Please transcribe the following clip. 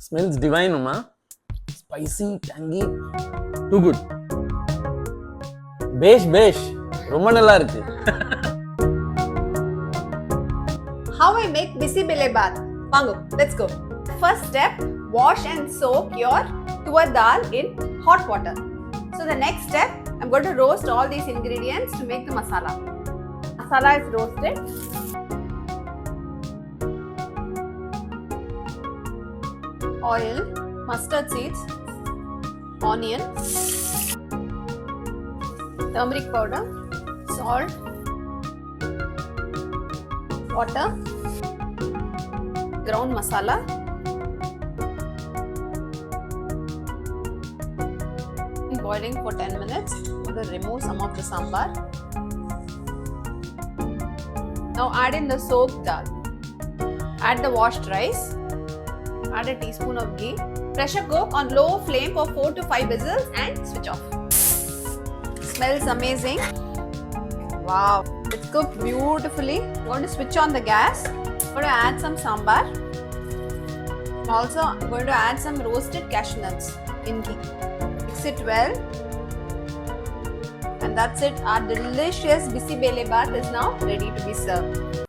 Smells divine, Uma. Spicy, tangy, too good. Besh. ரொம்ப நல்லா இருக்கு. How I make Bisi Bele Bath? Vango, let's go. First step, wash and soak your tur dal in hot water. So the next step, I'm going to roast all these ingredients to make the masala. Masala is roasted. Oil, mustard seeds, onion, turmeric powder, salt, water, ground masala, boiling for 10 minutes. I'm going to remove some of the sambar. Now add in the soaked dal. Add the washed rice. Add a teaspoon of ghee. Pressure cook on low flame for 4 to 5 whistles and switch off. Smells amazing. Wow, it's cooked beautifully. I'm going to switch on the gas. I'm going to add some sambar. Also, I'm going to add some roasted cashew nuts in ghee. Mix it well. And that's it. Our delicious Bisi Bele Bath is now ready to be served.